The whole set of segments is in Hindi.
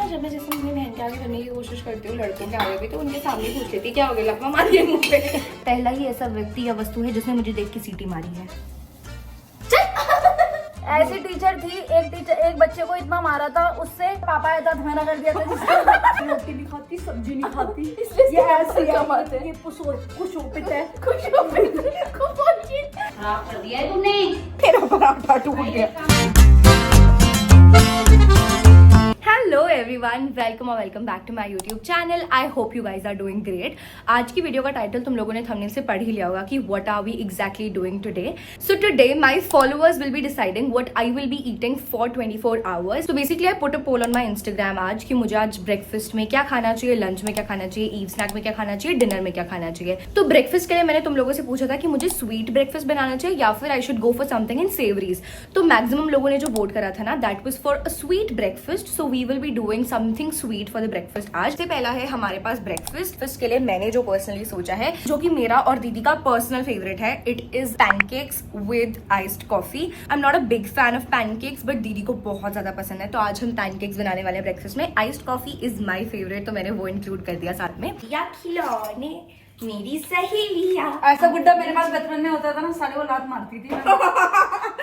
ना जब मैं जैसे अपनी बहन के आगे करने की कोशिश करती हूँ लड़कों के आगे भी, तो उनके सामने पूछ लेती क्या हो गया, लकवा मार दिया मुंह पे। पहला ही ऐसा व्यक्ति या वस्तु है जिसने मुझे देख के सीटी मारी है। ऐसी टीचर थी, एक बच्चे को इतना मारा था, उससे पापा ऐसा धमाना कर दिया था जिसको रोटी नहीं खाती, सब्जी नहीं खाती, इसलिए ये ऐसे कमाते हैं। ये खुश है खराब कर दिया है तूने, तेरा पराठा टूट गया। हेलो एवरीवन, वेलकम और welcome back to my YouTube channel. I hope you guys are doing great. आज की वीडियो का टाइटल तुम लोगों ने थंबनेल से पढ़ ही लिया होगा कि what are we exactly doing today. So today my followers will be deciding what I will be eating for 24 hours. So basically I put a poll on my Instagram आज कि मुझे आज ब्रेकफास्ट में क्या खाना चाहिए, लंच में क्या खाना चाहिए, ईव स्नैक में क्या खाना चाहिए, डिनर में क्या खाना चाहिए। तो ब्रेकफास्ट के लिए मैंने तुम लोगों से पूछा था कि मुझे स्वीट ब्रेकफास्ट बनाना चाहिए या फिर I should go for something in savouries. तो मैक्सिमम लोगों ने जो वोट करा था ना, that was for a sweet breakfast. So we will be doing something sweet for the breakfast. आज से पहला है हमारे पास ब्रेकफास्ट के लिए मैंने जो पर्सनली सोचा है, जो कि मेरा और दीदी का पर्सनल फेवरेट है, it is pancakes with iced coffee. I am not a big fan of pancakes, but दीदी को बहुत ज्यादा पसंद है, तो आज हम पैनकेक्स बनाने वाले हैं ब्रेकफास्ट में। Iced coffee is my favourite, तो मैंने वो इंक्लूड कर दिया साथ में। या खिलौने मेरी सहेलियां, ऐसा गुड्डा मेरे पास बचपन में होता था ना, साले को लात मारती थी।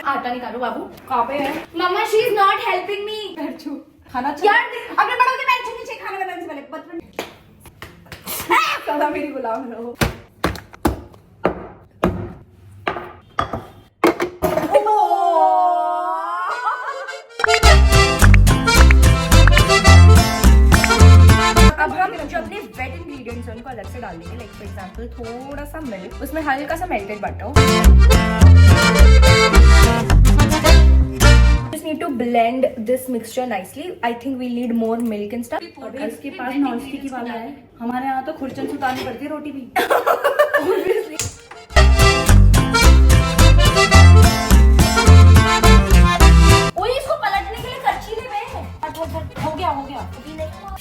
आटा निकालो बाबू, कहाँ पे है मम्मा? She is not helping me. खाना यार अगर बड़ों के पैर नीचे खाना बनाने से पहले बचपन सदा मेरी गुलाम रहो। अब हम जो अपने वेट इंग्रेडिएंट्स हैं उनको अलग से डाल देंगे। लाइक फॉर एग्जांपल थोड़ा सा मिल्क, उसमें हल्का सा melted butter. Just need to blend this mixture nicely. I think we'll need more milk and stuff. अभी इसके पास नॉन स्टिक वाला है, हमारे यहाँ तो खुरचन से उतारनी पड़ती है रोटी भी। ओए इसको पलटने के लिए करछी ले मैं। हो गया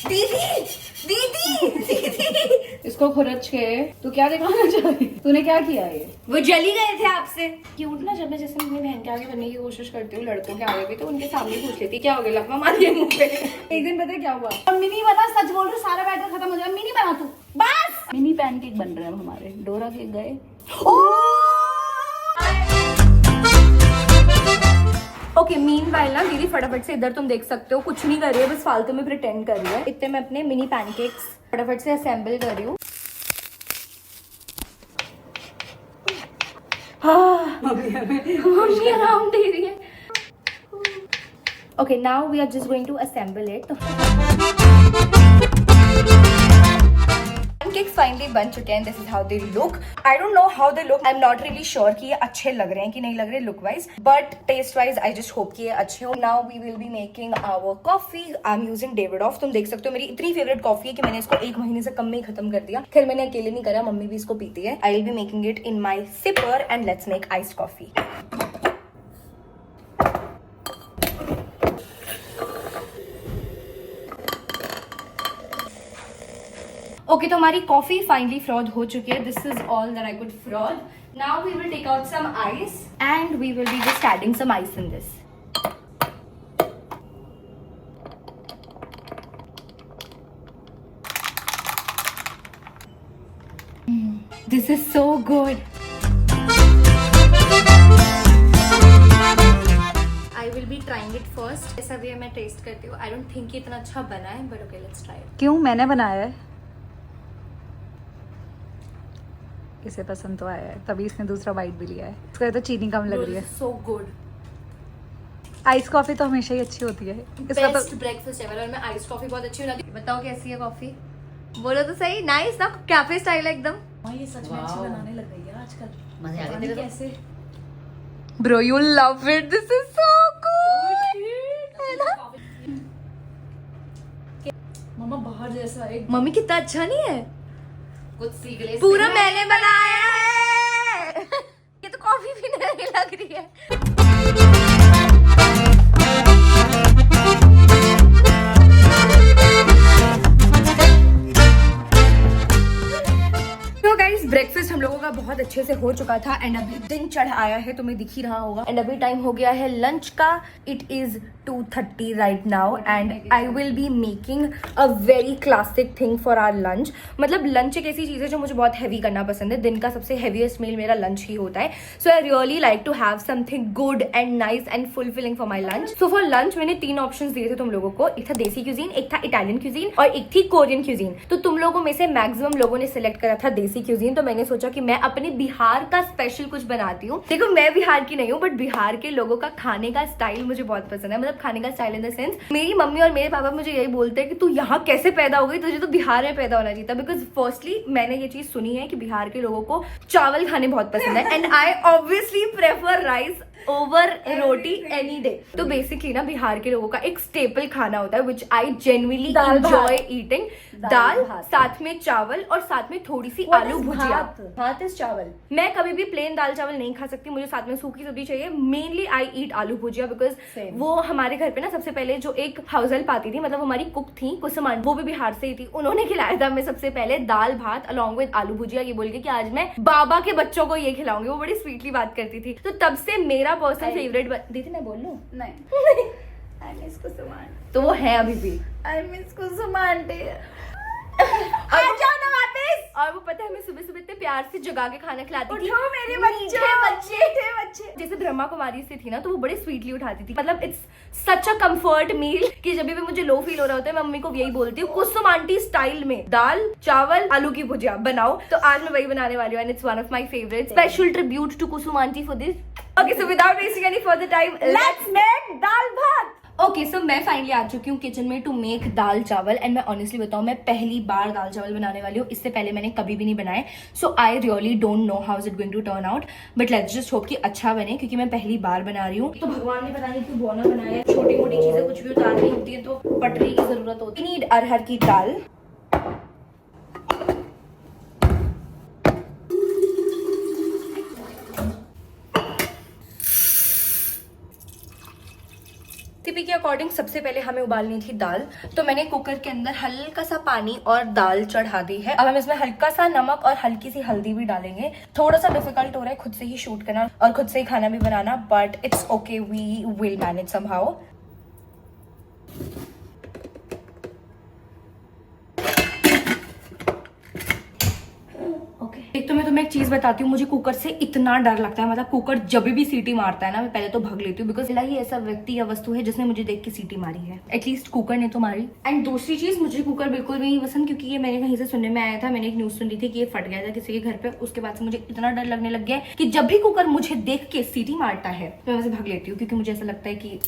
दीदी इसको खुरच के तू क्या दिखाना चाहती? तूने क्या किया ये? वो जली गए थे आपसे। क्यूट ना जब मैं जैसे अपनी बहन के आगे करने की कोशिश करती हूँ लड़कों के आगे भी, तो उनके सामने पूछ लेती क्या हो गया, लकवा मार दिया मुंह पे। एक दिन पता है क्या हुआ? मिनी बना, सच बोल रही हूँ, सारा बैटर खत्म हो जाएगा। मिनी बना तू बस। मिनी पैनकेक बन रहे हैं हमारे। डोरा केक गए। ओके, मीनवाइल ना दीदी फटाफट से इधर तुम देख सकते हो कुछ नहीं कर रही है, बस फालतू में प्रिटेंड कर रही है। इतने मैं अपने मिनी पैनकेक्स फटाफट से असेंबल कर रही हूँ। मम्मी आराम दे रही है। Okay, now we are just going to assemble it. Pancakes finally बन चुके हैं। This is how they look. I don't know how they look. I'm not really sure कि ये अच्छे लग रहे हैं कि नहीं लग रहे look wise, but taste wise I just hope कि ये अच्छे हो। Now we will be making our coffee. I'm using Davidoff. तुम देख सकते हो मेरी इतनी फेवरेट कॉफी है कि मैंने इसको 1 महीने से कम में ही खत्म कर दिया। खैर मैंने अकेले नहीं करा, मम्मी भी इसको पीती है। I will be making it in my sipper and let's make iced coffee. Okay, तो हमारी कॉफी फाइनली फ्रॉद हो चुकी है। This is all that I could froth. Now we will take out some ice and we will be just adding some ice in this. This is so good. I will be trying it first. ऐसा भी मैं टेस्ट करती हूँ। आई डोंट थिंक इतना अच्छा बना है, but okay let's try it. क्यों? मैंने बनाया है, इसे पसंद तो आया है, तभी इसने दूसरा बाइट भी लिया है। इसको तो चीनी कम लग रही है। So good. आइस कॉफी तो हमेशा ही अच्छी होती है। इसका बेस्ट तो ब्रेकफास्ट एवर। और मैं आइस कॉफी बहुत अच्छी बनाती हूँ। बताओ कैसी है कॉफी? बोलो तो सही। नाइस ना, कैफे स्टाइल है एकदम। हाँ, ये सच में अच्छी बनाने लग गई है आजकल। मजे आ गए तेरे को? कैसे? Bro you love it, this is so good. है ना? मम्मा बाहर जैसा एक। मम्मी कितना अच्छा नहीं है? कुछ सीख ले। पूरा मैंने बनाया है। ये तो कॉफी भी नहीं लग रही है। तो गाइस ब्रेकफास्ट हम लोगों का बहुत अच्छे से हो चुका था एंड अभी दिन चढ़ आया है, तुम्हें दिख ही रहा होगा। एंड अभी टाइम हो गया है लंच का। It is 2:30 right now and I will be making a very classic thing for our lunch. मतलब लंच एक ऐसी चीज है जो मुझे बहुत हैवी करना पसंद है। दिन का सबसे हैवीएस्ट मील मेरा लंच ही होता है। So I really like to have something good and nice and fulfilling for my lunch. So for lunch मैंने 3 ऑप्शंस दिए थे तुम लोगों को। एक था देसी क्यूजीन, एक था इटालियन क्यूजीन और एक थी कोरियन क्यूजीन। तो तुम लोगों में से मैक्सिमम लोगों ने सिलेक्ट करा था देसी क्यूजीन। तो मैंने सोचा कि मैं अपने बिहार का स्पेशल कुछ बनाती हूँ। देखो मैं बिहार की नहीं हूँ बट बिहार के लोगों का खाने का स्टाइल मुझे बहुत पसंद है। मतलब खाने का स्टाइल इन द सेंस, मेरी मम्मी और मेरे पापा मुझे यही बोलते हैं कि तू यहाँ कैसे पैदा हो गई, तुझे तो बिहार में पैदा होना चाहिए था। बिकॉज फर्स्टली मैंने ये चीज सुनी है कि बिहार के लोगों को चावल खाने बहुत पसंद है and I obviously prefer rice over roti any day. तो बेसिकली ना बिहार के लोगों का एक स्टेपल खाना होता है विच आई जेन्युइनली एंजॉय ईटिंग। दाल साथ में चावल और साथ में थोड़ी सी आलू भुजिया। भात इज चावल। मैं कभी भी प्लेन दाल चावल नहीं खा सकती, मुझे साथ में सूखी सब्जी चाहिए। मेनली आई ईट आलू भुजिया बिकॉज वो हमारे घर पे ना सबसे पहले जो एक हाउस हेल्प आती थी, मतलब हमारी कुक थी कुसुम आंटी, वो भी बिहार से ही थी। उन्होंने खिलाया था मैं सबसे पहले दाल भात अलॉन्ग विद आलू भुजिया, ये बोल के कि आज मैं बाबा के बच्चों को ये खिलाऊंगी। वो बड़ी स्वीटली बात करती थी। तो तब से मेरा पर्सनल फेवरेट। दीदी मैं बोल लूं? नहीं आई मिस कुसुम आंटी। तो वो है अभी भी। I miss Kusum aunty. और वो पता है हमें सुबह सुबह इतने प्यार से जगा के खाना खिलाती थी। उठो मेरे बच्चे। जैसे ब्रह्मा कुमारी से थी ना, तो वो बड़े स्वीटली उठाती थी। मतलब इट्स सच अ कंफर्ट मील कि जब भी मुझे लो फील हो रहा होता है मैं मम्मी को यही बोलती हूँ कुसुम आंटी स्टाइल में दाल चावल आलू की भुजिया बनाओ। तो आज मैं वही बनाने वाली हूँ and it's one of my favourite. Special tribute to Kusum aunty for this. Okay so without wasting any further time let's make dal bhat. Okay सो मैं फाइनली आ चुकी हूँ किचन में टू मेक दाल चावल। एंड मैं ऑनेस्टली बताऊँ मैं पहली बार दाल चावल बनाने वाली हूँ। इससे पहले मैंने कभी भी नहीं बनाए। So I really don't know how is it going to turn out but let's just hope कि अच्छा बने क्योंकि मैं पहली बार बना रही हूँ। तो भगवान ने पता नहीं क्यों बोना बनाया है। छोटी मोटी चीजें कुछ भी उतारनी होती है तो पटरी की जरूरत होती है। नीड अरहर की दाल, रेसिपी के अकॉर्डिंग सबसे पहले हमें उबालनी थी दाल। तो मैंने कुकर के अंदर हल्का सा पानी और दाल चढ़ा दी है। अब हम इसमें हल्का सा नमक और हल्की सी हल्दी भी डालेंगे। थोड़ा सा डिफिकल्ट हो रहा है खुद से ही शूट करना और खुद से ही खाना भी बनाना but it's okay, we will manage somehow. एक तो मैं तुम्हें एक चीज बताती हूँ, मुझे कुकर से इतना डर लगता है। मतलब कुकर जब भी सीटी मारता है ना मैं पहले तो भाग लेती हूँ बिकॉज ही ऐसा व्यक्ति या वस्तु है जिसने मुझे देख के सीटी मारी है। एटलीस्ट कुकर ने तो मारी। एंड दूसरी चीज, मुझे कुकर बिल्कुल भी नहीं पसंद क्योंकि ये मैंने कहीं से सुनने में आया था, मैंने एक न्यूज सुनी थी कि ये फट गया था किसी के घर पे। उसके बाद से मुझे इतना डर लगने लग गया है कि जब भी कुकर मुझे देख के सीटी मारता है तो मैं वैसे भाग लेती हूँ क्योंकि मुझे ऐसा लगता है कि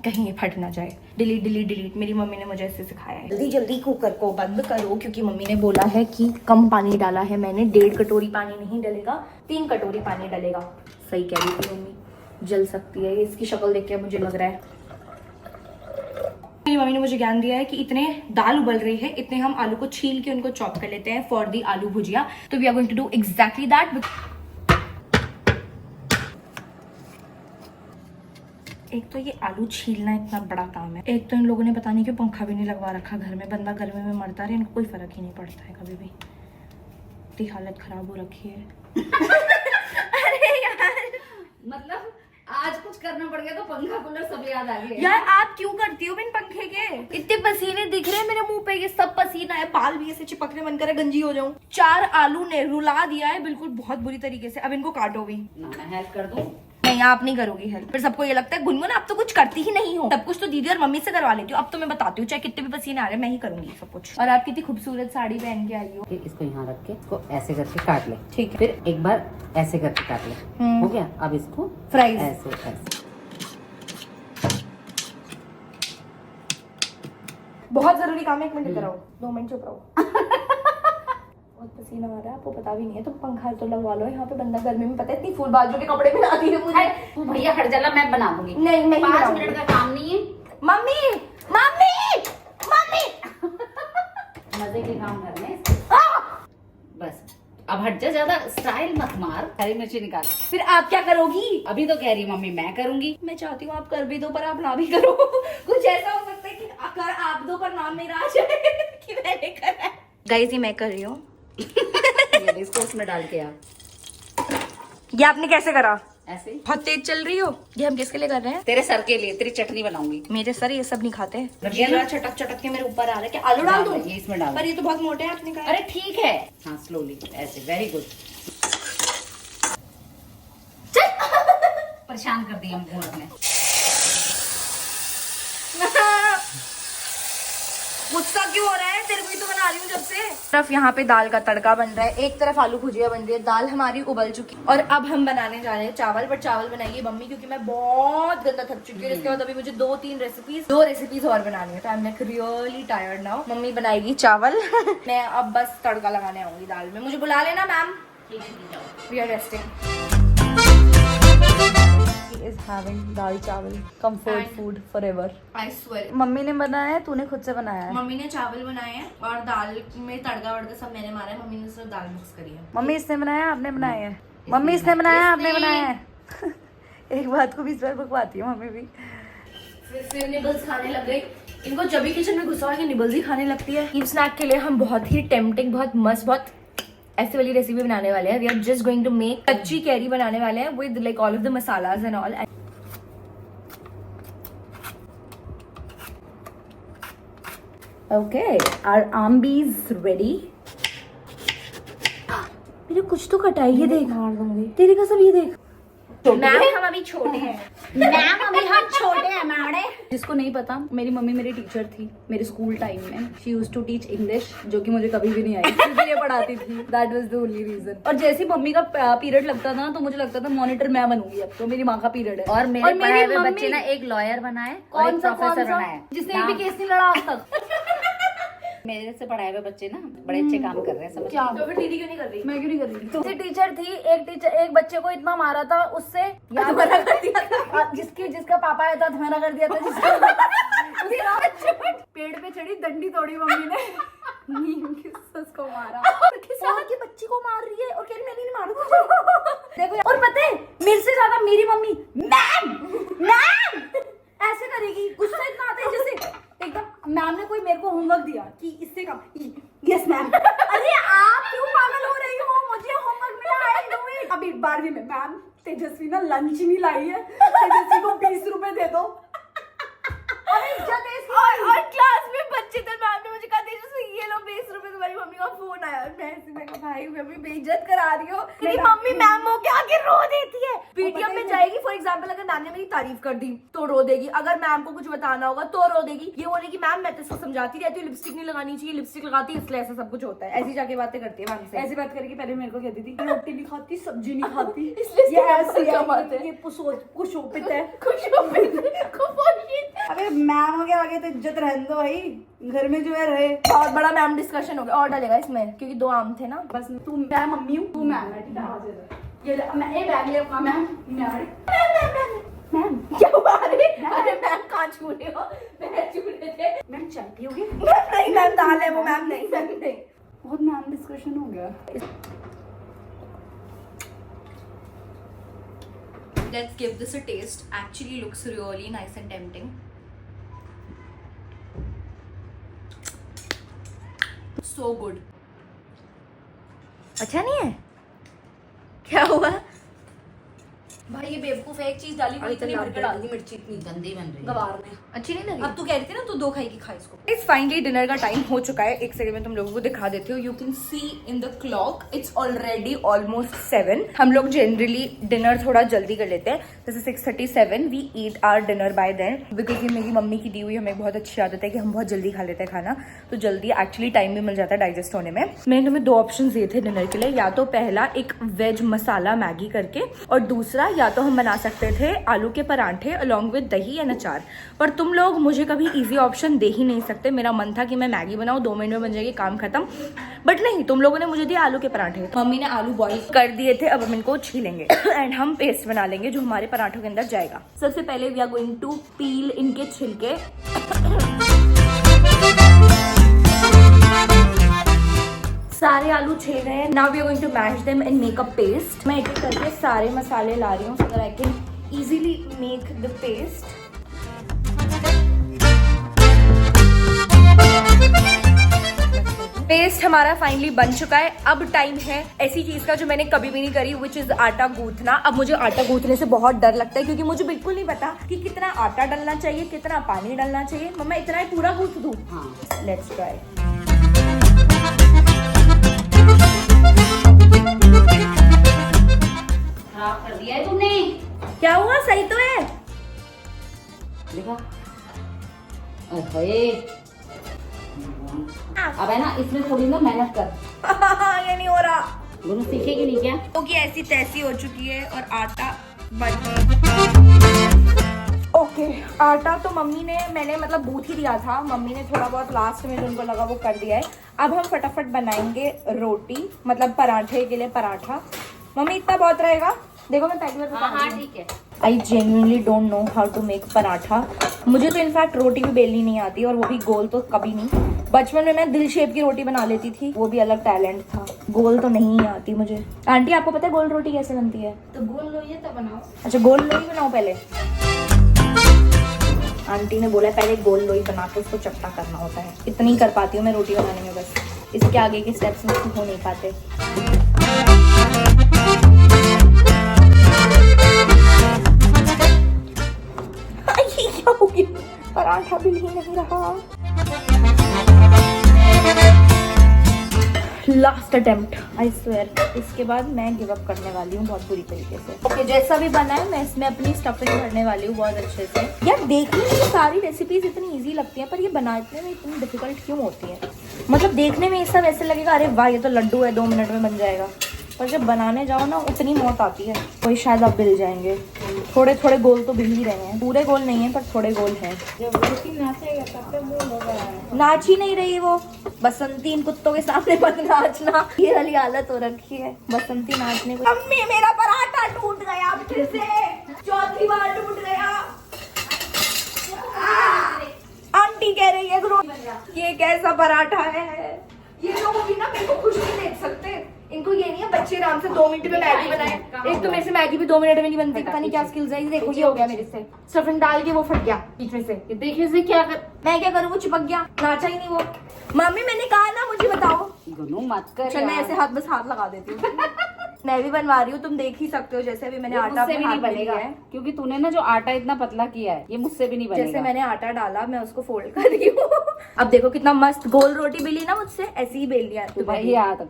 कहीं ये फट ना जाए। डिलीट डिलीट डिलीट, मेरी मम्मी ने मुझे ऐसे सिखाया है। जल्दी जल्दी कुकर को बंद करो क्योंकि मम्मी ने बोला है कि कम पानी डाला है मैंने। 1.5 कटोरी पानी नहीं डलेगा, 3 कटोरी पानी डलेगा। सही कह रही थी मम्मी, जल सकती है। इसकी शक्ल देख के मुझे लग रहा है। मेरी मम्मी ने मुझे ज्ञान दिया है कि इतने दाल उबल रही है इतने हम आलू को छील के उनको चॉप कर लेते हैं फॉर दी आलू भुजिया। तो we are going to do exactly that. एक तो ये आलू छीलना इतना बड़ा काम है, एक तो इन लोगों ने पता नहीं क्यों पंखा भी नहीं लगवा रखा घर में। बंदा गर्मी में मरता रहे, इनको कोई फर्क ही नहीं पड़ता है कभी भी। इतनी हालत खराब हो रखी है। अरे यार मतलब आज कुछ करना पड़ गया तो पंखा कूलर सब याद आ गया। यार आप क्यों करती हो बिन पंखे के? इतने पसीने दिख रहे हैं मेरे मुंह पे, ये सब पसीना है। बाल भी ऐसे चिपकने मन करे गंजी हो जाऊं। 4 आलू ने रुला दिया है बिल्कुल बहुत बुरी तरीके से। अब इनको काटो भी ना, मैं हेल्प कर दूं? नहीं आप नहीं करोगी हेल्प। फिर सबको ये लगता है गुनगुन आप तो कुछ करती ही नहीं हो। सब कुछ तो दीदी और मम्मी से करवा लेती हूँ। अब तो मैं बताती हूँ चाहे कितने भी पसीने आ रहे हैं मैं ही करूंगी सब कुछ। और आप कितनी खूबसूरत साड़ी पहन के आई हो। फिर इसको यहाँ रख के इसको ऐसे करके काट ले। ठीक है। फिर एक बार ऐसे करके काट ले। हो गया। अब इसको फ्राइज ऐसे ऐसे। बहुत जरूरी काम है, 1 मिनट कराओ, 2 मिनट चुप रहो। बहुत पसीना आ रहा है, आपको पता भी नहीं है तो पंखा तो लगवा लो। यहाँ पे बंदा गर्मी में पता है इतनी फुल बाजू के कपड़े में आती है मुझे। तू भैया हट जाला, मैं बना दूंगी। नहीं मैं 5 मिनट का काम नहीं है। मम्मी मम्मी मम्मी मजे के काम करने हैं। बस अब हट जा, ज्यादा स्टाइल मत मार। हरी मिर्ची निकाल। फिर आप क्या करोगी? अभी तो कह रही मम्मी मैं करूंगी। मैं चाहती हूँ आप कर भी दो पर आप ना भी करो। कुछ ऐसा हो सकता है कि अगर आप दो पर नाम मेरा आ जाए कि मैंने करा है। गाइस ये मैं कर रही हूँ। इसको उसमें डाल के आ। ये आपने कैसे करा? ऐसे ही। बहुत तेज चल रही हो। ये हम किसके लिए कर रहे हैं? तेरे सर के लिए तेरी चटनी बनाऊंगी। मेरे सर ये सब नहीं खाते। लगे ना? चटक चटक के मेरे ऊपर आ रहा है। क्या आलू डाल दूं? ये इसमें डाल। पर ये तो बहुत मोटे हैं, आपने कहा। अरे ठीक है, हाँ स्लोली ऐसे। Very good. परेशान कर दिया हमको आपने। गुस्सा क्यों हो रहा है? तेरे को ही तो बना रही हूँ जब से। तरफ यहाँ पे दाल का तड़का बन रहा है, एक तरफ आलू भुजिया बन रही है, दाल हमारी उबल चुकी है। और अब हम बनाने जा रहे हैं चावल। बट चावल बनाइए मम्मी, क्योंकि मैं बहुत गंदा थक चुकी हूँ। इसके बाद अभी मुझे दो रेसिपीज और बनानी है। तो I am like really tired now. Mummy बनाएगी चावल। मैं अब बस तड़का लगाने आऊंगी दाल में। मुझे बुला लेना ma'am. We are resting. is having dal chawal comfort food forever. I swear. Mummy ने बनाया है, तूने खुद से बनाया है? मम्मी ने चावल बनाए हैं और दाल में तड़का वड़का सब मैंने मारा है। मम्मी ने सिर्फ दाल मिक्स करी है। मम्मी इसने बनाया, आपने बनाया है? मम्मी इसने बनाया, आपने बनाया है? एक बात को 20 बार भुगवाती है मम्मी भी। फिर निबल्स खाने लग गई। इनको जब भी किचन में घुसा के निबल्स ही खाने लगती है। ईव स्नैक के लिए हम बहुत ही टेम्पटिंग, बहुत मस्त, बहुत ऐसे वाली रेसिपी बनाने वाले हैं। We are just going to make कच्ची कैरी बनाने वाले हैं with like all of the masalas and all. Okay, our ambis ready. मेरे कुछ तो कटाई, ये देख। मार दूंगी तेरी कसम, ये देख। मैम हम अभी छोटे हैं। मैम अभी हम छोटे हैं मैडे। जिसको नहीं पता, मेरी मम्मी मेरी टीचर थी मेरे स्कूल टाइम में। She used to teach English, जो कि मुझे कभी भी नहीं आई, इसलिए पढ़ाती थी। That was the only reason. और जैसे ही मम्मी का पीरियड लगता था तो मुझे लगता था मॉनिटर मैं बनूंगी। अब तो मेरी माँ का पीरियड है। और मेरे पढ़ाए हुए बच्चे ना एक लॉयर बनाए और एक प्रोफेसर बनाए, जिसने एक भी केस नहीं लड़ा आज तक। मेरे से पढ़ाए हुए बच्चे ना बड़े अच्छे काम कर रहे हैं, समझ क्या? तो फिर दीदी क्यों नहीं कर रही? मैं क्यों नहीं कर रही? तो टीचर थी, एक बच्चे को इतना मारा था, उससे मना कर दिया था। जिसका पापा आया था मना कर दिया था। पेड़ पे चढ़ी, डंडी तोड़ी मम्मी ने, नीम की उसको मारा। और की बच्ची को मार रही है और कह रही मैंने नहीं मारा तुझे। देखो, और पता है मेरे से ज्यादा मेरी मम्मी मैम ऐसे करेगी। गुस्सा इतना आता है जैसे एकदम मैम ने कोई मेरे को होमवर्क दिया कि इससे काम। Yes ma'am. अरे आप क्यों पागल हो रही हो? मुझे होमवर्क मिला, आई डू इट। अभी 12वीं में मैम तेजस्वी ना लंच ही नहीं लाई है, तेजस्वी को 20 रुपए दे दो। और क्लास में बच्चे थे, मैम ने मुझे कहा तेजस्वी ये लो 20 रुपए, तुम्हारी मम्मी का फोन आया। मैं ऐसे मैं कहा भाई मम्मी बेइज्जत करा रही हो। मेरी मम्मी मैम हो के आके रो देती है। पीटीएम में जाएगी, फॉर एग्जांपल अगर मैम ने मेरी तारीफ कर दी तो रो देगी। अगर मैम को कुछ बताना होगा तो रो देगी। ये बोलेगी मैम मैं तो इसको समझाती रहती हूँ लिपस्टिक नहीं लगानी चाहिए, लिपस्टिक लगाती है इसलिए ऐसा सब कुछ होता है। ऐसी जाके बातें करती है मैम से। ऐसी बात करके पहले मेरे को कहती थी रोटी नहीं खाती, सब्जी नहीं खाती, इसलिए ऐसी है ये कुशोपित है। अबे मैम के आगे तो इज्जत रहने दो भाई, घर में जो है रहे। बहुत बड़ा मैम डिस्कशन हो गया। और डालेगा इसमें क्योंकि 2 आम थे ना। बस तू मैं मम्मी हूँ, तू मैम है, ठीक है? ये ले, मैं ये बैग ले अपना। मैम मैम क्या हुआ? अरे मैम कहाँ छू रहे हो? मैं छू रहे थे। मैम चाय पियोगे? नहीं मैम दाल है वो। मैम नहीं, मैम नहीं। बहुत मैम डिस्कशन हो गया। Let's give this a taste. Actually looks really nice and tempting. So good. अच्छा नहीं है? क्या हुआ? भाई ये बेवकूफ है, एक चीज डाली वो इतनी भर के डाल दी, मिर्ची इतनी गंदी बन रही है। गवार ने। अच्छी नहीं लगी? अब तू कह रही थी ना तू 2 खाएगी, खा इसको। इट्स फाइनली डिनर का टाइम हो चुका है। एक सेकंड में तुम लोगों को दिखा देती हूँ। You can see in the clock it's already almost 7। हम लोग जनरली डिनर थोड़ा जल्दी कर लेते हैं, जैसे 6:37 we eat our dinner by then, because ये मेरी मम्मी की दी हुई हमें बहुत अच्छी आदत है कि हम बहुत जल्दी खा लेते हैं खाना, तो जल्दी एक्चुअली टाइम भी मिल जाता है डाइजेस्ट होने में। मैंने तुम्हें 2 ऑप्शन दिए थे डिनर के लिए, या तो पहला एक वेज मसाला मैगी करके, और दूसरा या तो हम बना सकते थे आलू के परांठे अलॉन्ग विद दही या अचार। पर तुम लोग मुझे कभी इजी ऑप्शन दे ही नहीं सकते। मेरा मन था कि मैं मैगी बनाऊं, 2 मिनट में बन जाएगी, काम खत्म, बट नहीं, तुम लोगों ने मुझे दिया आलू के परांठे। मम्मी ने आलू बॉईल कर दिए थे, अब हम इनको छीलेंगे एंड हम पेस्ट बना लेंगे जो हमारे पराठों के अंदर जाएगा। सबसे पहले we are going to peel इनके छिलके। सारे आलू छील रहे हैं। Now we are going to mash them and make a paste. मैं एक एक करके सारे मसाले ला रही हूँ so that I can easily make the paste. Paste हमारा फाइनली बन चुका है। अब टाइम है ऐसी चीज का जो मैंने कभी भी नहीं करी, विच इज आटा गूंथना। अब मुझे आटा गूंथने से बहुत डर लगता है क्योंकि मुझे बिल्कुल नहीं पता कि कितना आटा डालना चाहिए, कितना पानी डालना चाहिए। मम्मा इतना ही पूरा गूंथ दूं? हाँ। Let's try. खराब कर दिया है तुमने। क्या हुआ? सही तो है। देखा? अरे अब है ना, इसमें थोड़ी ना मेहनत कर। ये नहीं हो रहा दोनों सीखेगी नहीं क्या? क्योंकि ऐसी तैसी हो चुकी है और आटा बन। ओके, आटा तो मम्मी ने, मैंने मतलब गूंथ ही दिया था। मम्मी ने थोड़ा बहुत लास्ट में जो उनको लगा वो कर दिया है। अब हम फटाफट बनाएंगे रोटी, मतलब पराठे के लिए पराठा। मम्मी इतना बहुत रहेगा? देखो मैं पहली बार बता रही हूँ। ठीक है। I genuinely don't know how to make paratha. मुझे तो इनफैक्ट रोटी भी बेलनी नहीं आती, और वो भी गोल तो कभी नहीं। बचपन में मैं दिल शेप की रोटी बना लेती थी, वो भी अलग टैलेंट था। गोल तो नहीं आती मुझे। आंटी आपको पता है गोल रोटी कैसे बनती है? तो गोल लोइए तो बनाओ। अच्छा, गोल लोई बनाओ पहले। आंटी ने बोला पहले गोल लोई बना के उसको चपटा करना होता है। इतनी कर पाती हूँ मैं रोटी बनाने में, बस इसके आगे के स्टेप्स मुझसे हो नहीं पाते। क्या हो गया? पराठा भी नहीं रहा। Last attempt, I swear. इसके बाद मैं गिव अप करने वाली हूँ बहुत बुरी तरीके से। ओके, जैसा भी बना है मैं इसमें अपनी स्टफिंग भरने वाली हूँ बहुत अच्छे से। यार देखने में सारी रेसिपीज इतनी इजी लगती है, पर ये बनाने में इतनी डिफिकल्ट क्यों होती है? मतलब देखने में ये सब ऐसे लगेगा अरे वाह ये तो लड्डू है, 2 मिनट में बन जाएगा, पर जब बनाने जाओ ना उतनी मौत आती है। कोई शायद अब बिल जाएंगे। थोड़े थोड़े गोल तो बिल ही रहे हैं, पूरे गोल नहीं है पर थोड़े गोल हैं। जब रोटी नाचेगा तब तक गोल होगा। नाच ही नहीं रही वो। बसंती इन कुत्तों के सामने मत नाचना, ये वाली हालत हो रखी है बसंती नाचने को। मम्मी मेरा पराठा टूट गया फिर से, चौथी बार टूट गया। आंटी कह रही है ये कैसा पराठा है? ये लोग भी ना मेरे को खुश नहीं देख सकते। इनको ये नहीं है बच्चे आराम से 2 मिनट में मैगी बनाए। एक तो मेरे से मैगी भी 2 मिनट में नहीं बनती, पता नहीं क्या स्किल्स है। देखो ये हो गया मेरे से, स्टफिंग डाल के वो फट गया बीच में से। देखिए से क्या कर, मैं क्या करूँ? वो चिपक गया, नाचा ही नहीं वो। मम्मी मैंने कहा ना मुझे बताओ। दोनों मत कर। चल मैं ऐसे हाथ बस हाथ लगा देती हूँ। मैं भी बनवा रही हूँ, तुम देख ही सकते हो। जैसे अभी मैंने आटा भी नहीं बनेगा है, क्योंकि तूने ना जो आटा इतना पतला किया है ये मुझसे भी नहीं बनेगा। जैसे मैंने आटा डाला मैं उसको फोल्ड कर रही हूँ। अब देखो कितना मस्त गोल रोटी बेली ना मुझसे, ऐसी ही बेलनी आती है। ये आटा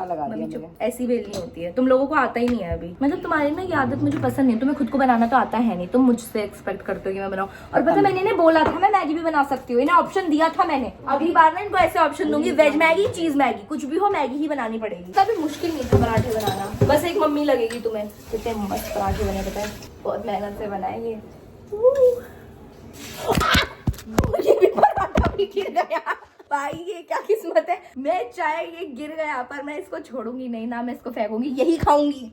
लगा दिया मुझे। ऐसी बेलनी होती है। तुम लोगों को आता ही नहीं है अभी। मतलब तुम्हारी ना ये आदत मुझे पसंद नहीं। तुम्हें खुद को बनाना तो आता है नहीं, तुम मुझसे एक्सपेक्ट करते हो कि मैं बनाऊं। और पता है मैंने इन्हें बोला था मैं मैगी भी बना सकती हूँ, इन्हें ऑप्शन दिया था मैंने। अगली बार ना इनको ऐसे ऑप्शन दूंगी, वेज मैगी, चीज मैगी, कुछ भी हो मैगी ही बनानी पड़ेगी। कभी मुश्किल नहीं था पराठे बनाना, बस एक मम्मी लगेगी तुम्हें। कितने मस्त पराठे बने पता है, बहुत मेहनत से बनाएंगे। मुझे भी पराठा भी गिर गया भाई, ये क्या किस्मत है। मैं चाहे ये गिर गया पर मैं इसको छोड़ूंगी नहीं ना, मैं इसको फेंकूंगी, यही खाऊंगी।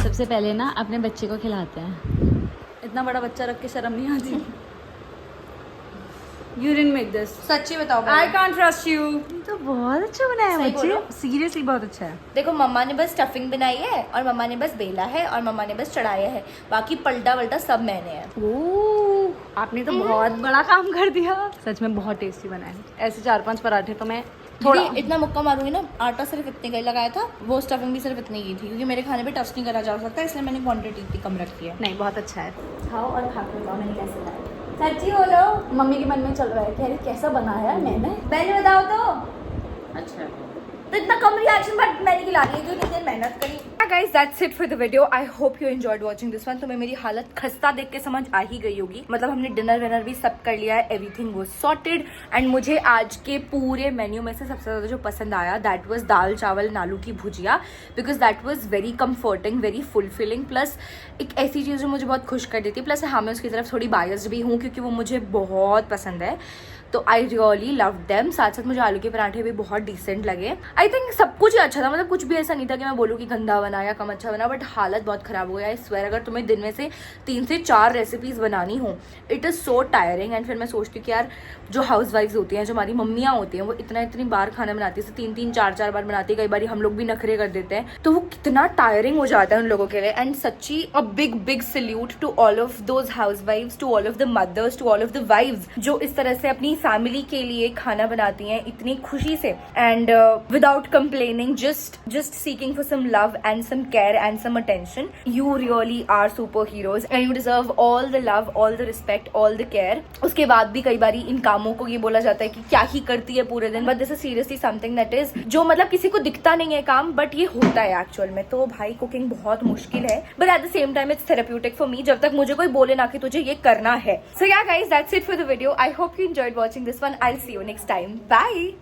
सबसे पहले ना अपने बच्चे को खिलाते हैं। इतना बड़ा बच्चा रख के शर्म नहीं आती। You didn't make this. सच्ची बताओ। I can't trust you. तो बहुत अच्छा बनाया सही बच्चे, बोलो। सीरियसली बहुत अच्छा है। देखो मम्मा ने बस स्टफिंग बनाई है और मम्मा ने बस बेला है और मम्मा ने बस चढ़ाया है, बाकी पलटा वल्टा सब मैंने है। ओह, आपने तो बहुत बड़ा काम कर दिया। सच में बहुत टेस्टी बना है। ऐसे 4-5 पराठे तो मैं थोड़ा इतना मुक्का मारूंगी ना, आटा सिर्फ इतने का ही लगाया था, वो स्टफिंग भी सिर्फ इतनी की थी क्योंकि मेरे खाने पे टच नहीं करा जा सकता, इसलिए मैंने क्वांटिटी इतनी कम रखी है। नहीं, बहुत अच्छा है। खाओ और खा के बताओ मैंने कैसे बनाया। सच्ची बोलो, मम्मी के मन में चल रहा है कि अरे कैसा बनाया मैंने। पहले बताओ तो। अच्छा तो इतना कम रिएक्शन बट मैंने खिला रही है जो इतनी मेहनत करी। Guys that's it for the video. I hope you enjoyed watching this one. तुम्हें मेरी हालत खस्ता देख के समझ आ ही गई होगी। मतलब हमने डिनर विनर भी सब कर लिया है, एवरीथिंग वाज सॉर्टेड। एंड मुझे आज के पूरे मेन्यू में से सबसे ज़्यादा जो पसंद आया दैट वाज दाल चावल नालू की भुजिया, because that was very comforting, very fulfilling, plus एक ऐसी चीज़ जो मुझे बहुत खुश कर देती है। प्लस हाँ मैं उसकी तरफ थोड़ी बायस्ड भी हूँ क्योंकि वो मुझे बहुत पसंद है, तो आई रियली लव देम। साथ साथ मुझे आलू के पराठे भी बहुत डिसेंट लगे। आई थिंक सब कुछ ही अच्छा था, मतलब कुछ भी ऐसा नहीं था कि मैं बोलूँ कि गंदा बना या कम अच्छा बना, बट हालत बहुत ख़राब हो गया। आई स्वेयर अगर तुम्हें दिन में से 3 से 4 रेसिपीज़ बनानी हो, it is so tiring. And फिर मैं सोचती हूँ कि यार जो हाउस वाइफ्स होती हैं, जो हमारी मम्मियाँ होती हैं, वो इतनी बार खाना बनाती है, 3-3 4-4 बार बनाती है, कई बार हम लोग भी नखरे कर देते हैं, तो वो कितना टायरिंग हो जाता है उन लोगों के लिए। एंड सच्ची a big big salute to all of those हाउस वाइफ्स, to all of the mothers, to all of the wives जो इस तरह से अपनी फैमिली के लिए खाना बनाती हैं इतनी खुशी से and without complaining, just seeking for some love and some care and some attention. You really are superheroes and you deserve all the love, all the respect, all the care. उसके बाद भी कई बार इन कामों को ये बोला जाता है कि क्या ही करती है पूरे दिन, but this is seriously something that is जो मतलब किसी को दिखता नहीं है काम, बट ये होता है एक्चुअल में. तो भाई कुकिंग बहुत मुश्किल है, but at the same time it's therapeutic for me, जब तक मुझे कोई बोले ना कि तुझे ये करना है. So yeah guys, that's it for the video. I hope you enjoyed watching this one. I will see you next time. Bye.